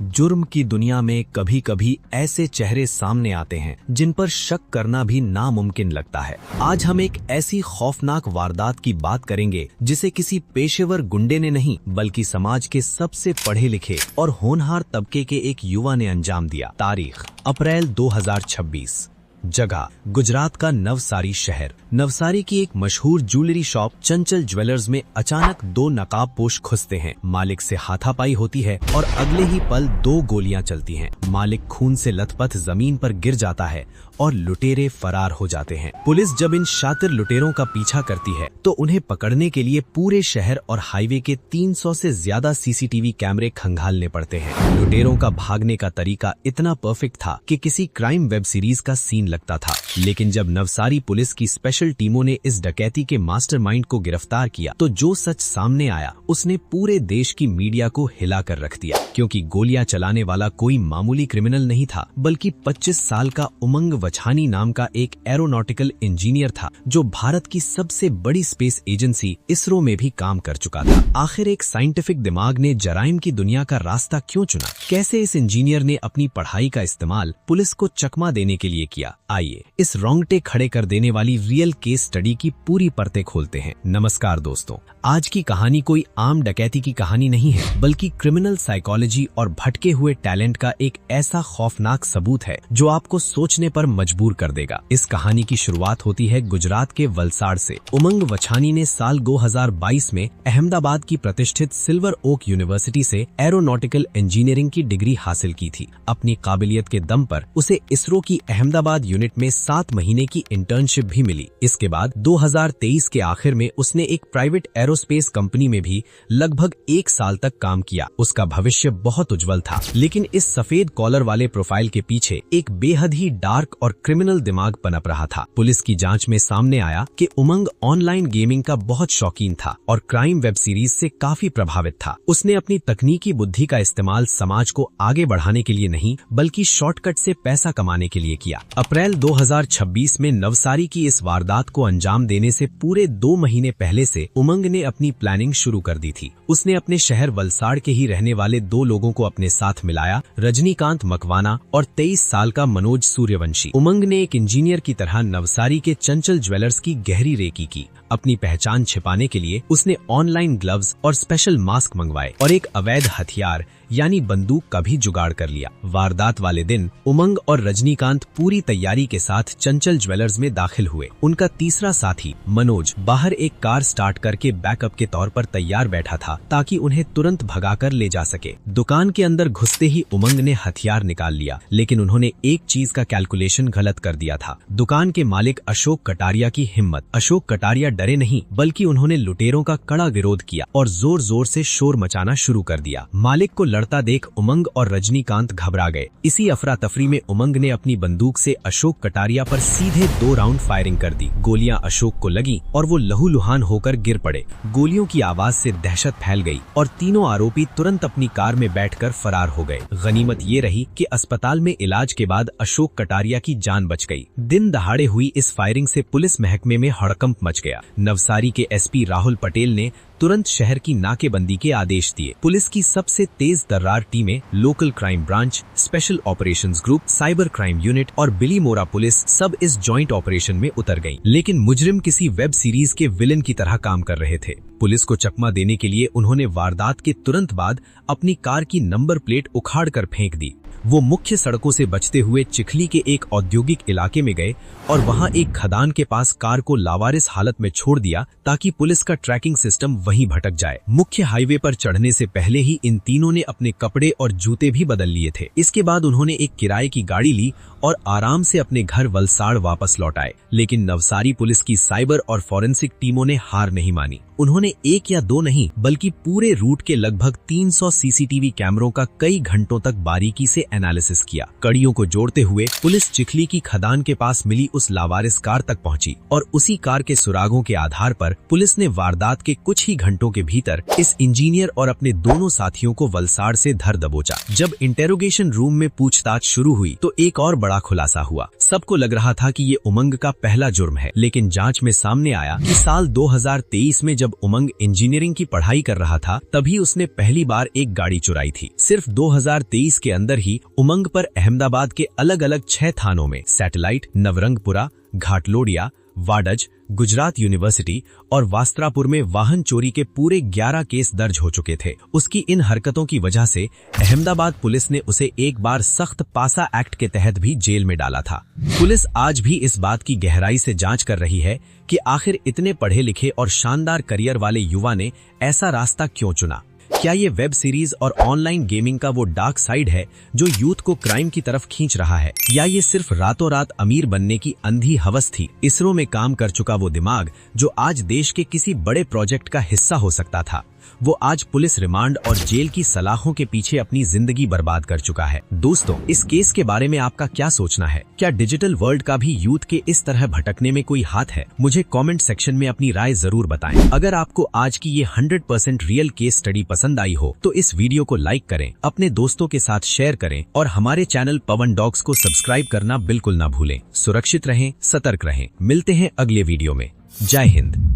जुर्म की दुनिया में कभी कभी ऐसे चेहरे सामने आते हैं जिन पर शक करना भी नामुमकिन लगता है। आज हम एक ऐसी खौफनाक वारदात की बात करेंगे जिसे किसी पेशेवर गुंडे ने नहीं बल्कि समाज के सबसे पढ़े लिखे और होनहार तबके के एक युवा ने अंजाम दिया। तारीख अप्रैल 2026। जगह गुजरात का नवसारी शहर। नवसारी की एक मशहूर ज्वेलरी शॉप चंचल ज्वेलर्स में अचानक दो नकाबपोश घुसते हैं। मालिक से हाथापाई होती है और अगले ही पल दो गोलियां चलती हैं। मालिक खून से लथपथ जमीन पर गिर जाता है और लुटेरे फरार हो जाते हैं। पुलिस जब इन शातिर लुटेरों का पीछा करती है तो उन्हें पकड़ने के लिए पूरे शहर और हाईवे के 300 से ज्यादा सीसीटीवी कैमरे खंगालने पड़ते हैं। लुटेरों का भागने का तरीका इतना परफेक्ट था कि किसी क्राइम वेब सीरीज का सीन लगता था। लेकिन जब नवसारी पुलिस की स्पेशल टीमों ने इस डकैती के मास्टरमाइंड को गिरफ्तार किया तो जो सच सामने आया उसने पूरे देश की मीडिया को हिला कर रख दिया, क्योंकि गोलियां चलाने वाला कोई मामूली क्रिमिनल नहीं था बल्कि 25 साल का उमंग वछानी नाम का एक एरोनॉटिकल इंजीनियर था जो भारत की सबसे बड़ी स्पेस एजेंसी इसरो में भी काम कर चुका था। आखिर एक साइंटिफिक दिमाग ने जराइम की दुनिया का रास्ता क्यों चुना? कैसे इस इंजीनियर ने अपनी पढ़ाई का इस्तेमाल पुलिस को चकमा देने के लिए किया? आइए इस रोंगटे खड़े कर देने वाली रियल केस स्टडी की पूरी परतें खोलते हैं। नमस्कार दोस्तों, आज की कहानी कोई आम डकैती की कहानी नहीं है बल्कि क्रिमिनल साइकोलॉजी और भटके हुए टैलेंट का एक ऐसा खौफनाक सबूत है जो आपको सोचने पर मजबूर कर देगा। इस कहानी की शुरुआत होती है गुजरात के वलसाड़ से। उमंग वछानी ने साल 2022 में अहमदाबाद की प्रतिष्ठित सिल्वर ओक यूनिवर्सिटी से एरोनॉटिकल इंजीनियरिंग की डिग्री हासिल की थी। अपनी काबिलियत के दम पर उसे इसरो की अहमदाबाद यूनिट में 7 महीने की इंटर्नशिप भी मिली। इसके बाद 2023 के आखिर में उसने एक प्राइवेट एरोस्पेस कंपनी में भी लगभग 1 साल तक काम किया। उसका भविष्य बहुत उज्जवल था, लेकिन इस सफेद कॉलर वाले प्रोफाइल के पीछे एक बेहद ही डार्क और क्रिमिनल दिमाग पनप रहा था। पुलिस की जांच में सामने आया कि उमंग ऑनलाइन गेमिंग का बहुत शौकीन था और क्राइम वेब सीरीज से काफी प्रभावित था। उसने अपनी तकनीकी बुद्धि का इस्तेमाल समाज को आगे बढ़ाने के लिए नहीं बल्कि शॉर्टकट से पैसा कमाने के लिए किया। अप्रैल 2026 में नवसारी की इस वारदात को अंजाम देने से पूरे 2 महीने पहले से उमंग ने अपनी प्लानिंग शुरू कर दी थी। उसने अपने शहर वलसाड़ के ही रहने वाले 2 लोगों को अपने साथ मिलाया, रजनीकांत मकवाना और 23 साल का मनोज सूर्यवंशी। उमंग ने एक इंजीनियर की तरह नवसारी के चंचल ज्वेलर्स की गहरी रेकी की। अपनी पहचान छिपाने के लिए उसने ऑनलाइन ग्लव्स और स्पेशल मास्क मंगवाए और एक अवैध हथियार यानी बंदूक का भी जुगाड़ कर लिया। वारदात वाले दिन उमंग और रजनीकांत पूरी तैयारी के साथ चंचल ज्वेलर्स में दाखिल हुए। उनका तीसरा साथी मनोज बाहर एक कार स्टार्ट करके बैकअप के तौर पर तैयार बैठा था ताकि उन्हें तुरंत भगाकर ले जा सके। दुकान के अंदर घुसते ही उमंग ने हथियार निकाल लिया, लेकिन उन्होंने एक चीज का कैलकुलेशन गलत कर दिया था। दुकान के मालिक अशोक कटारिया की हिम्मत। अशोक कटारिया डरे नहीं बल्कि उन्होंने लुटेरों का कड़ा विरोध किया और जोर जोर से शोर मचाना शुरू कर दिया। मालिक को लड़ता देख उमंग और रजनीकांत घबरा गए। इसी अफरा तफरी में उमंग ने अपनी बंदूक से अशोक कटारिया पर सीधे 2 राउंड फायरिंग कर दी। गोलियां अशोक को लगी और वो लहूलुहान होकर गिर पड़े। गोलियों की आवाज से दहशत फैल गई और तीनों आरोपी तुरंत अपनी कार में बैठकर फरार हो गए। गनीमत ये रही कि अस्पताल में इलाज के बाद अशोक कटारिया की जान बच गई। दिन दहाड़े हुई इस फायरिंग से पुलिस महकमे में हड़कंप मच गया। नवसारी के एसपी राहुल पटेल ने तुरंत शहर की नाकेबंदी के आदेश दिए। पुलिस की सबसे तेज तर्रार टीमें, local crime branch, special operations group, cyber crime unit और बिली मोरा पुलिस सब इस जॉइंट ऑपरेशन में उतर गईं। लेकिन मुजरिम किसी वेब सीरीज के विलेन की तरह काम कर रहे थे। पुलिस को चकमा देने के लिए उन्होंने वारदात के तुरंत बाद अपनी कार की नंबर प्लेट उखाड़ कर फेंक दी। वो मुख्य सड़कों से बचते हुए चिखली के एक औद्योगिक इलाके में गए और वहां एक खदान के पास कार को लावारिस हालत में छोड़ दिया ताकि पुलिस का ट्रैकिंग सिस्टम वहीं भटक जाए। मुख्य हाईवे पर चढ़ने से पहले ही इन तीनों ने अपने कपड़े और जूते भी बदल लिए थे। इसके बाद उन्होंने एक किराए की गाड़ी ली और आराम से अपने घर वलसाड़ वापस लौट आए। लेकिन नवसारी पुलिस की साइबर और फॉरेंसिक टीमों ने हार नहीं मानी। उन्होंने 1 या 2 नहीं बल्कि पूरे रूट के लगभग 300 सीसीटीवी कैमरों का कई घंटों तक बारीकी से एनालिसिस किया। कड़ियों को जोड़ते हुए पुलिस चिखली की खदान के पास मिली उस लावारिस कार तक पहुंची और उसी कार के सुरागों के आधार पर पुलिस ने वारदात के कुछ ही घंटों के भीतर इस इंजीनियर और अपने दोनों साथियों को वलसाड़ से धर दबोचा। जब इंटेरोगेशन रूम में पूछताछ शुरू हुई तो एक और बड़ा खुलासा हुआ। सबको लग रहा था कि ये उमंग का पहला जुर्म है, लेकिन जांच में सामने आया कि साल 2023 में जब उमंग उमंग इंजीनियरिंग की पढ़ाई कर रहा था तभी उसने पहली बार एक गाड़ी चुराई थी। सिर्फ 2023 के अंदर ही उमंग पर अहमदाबाद के अलग अलग 6 थानों में सैटेलाइट, नवरंगपुरा, घाटलोडिया, वाडज, गुजरात यूनिवर्सिटी और वास्त्रापुर में वाहन चोरी के पूरे 11 केस दर्ज हो चुके थे। उसकी इन हरकतों की वजह से अहमदाबाद पुलिस ने उसे एक बार सख्त पासा एक्ट के तहत भी जेल में डाला था। पुलिस आज भी इस बात की गहराई से जांच कर रही है कि आखिर इतने पढ़े लिखे और शानदार करियर वाले युवा ने ऐसा रास्ता क्यों चुना। क्या ये वेब सीरीज और ऑनलाइन गेमिंग का वो डार्क साइड है जो यूथ को क्राइम की तरफ खींच रहा है, या ये सिर्फ रातों रात अमीर बनने की अंधी हवस थी। इसरो में काम कर चुका वो दिमाग जो आज देश के किसी बड़े प्रोजेक्ट का हिस्सा हो सकता था, वो आज पुलिस रिमांड और जेल की सलाखों के पीछे अपनी जिंदगी बर्बाद कर चुका है। दोस्तों, इस केस के बारे में आपका क्या सोचना है? क्या डिजिटल वर्ल्ड का भी यूथ के इस तरह भटकने में कोई हाथ है? मुझे कमेंट सेक्शन में अपनी राय जरूर बताएं। अगर आपको आज की ये 100% रियल केस स्टडी पसंद आई हो तो इस वीडियो को लाइक करें, अपने दोस्तों के साथ शेयर करें और हमारे चैनल पवन डॉग्स को सब्सक्राइब करना बिल्कुल ना भूलें। सुरक्षित रहें, सतर्क रहें। मिलते हैं अगले वीडियो में। जय हिंद।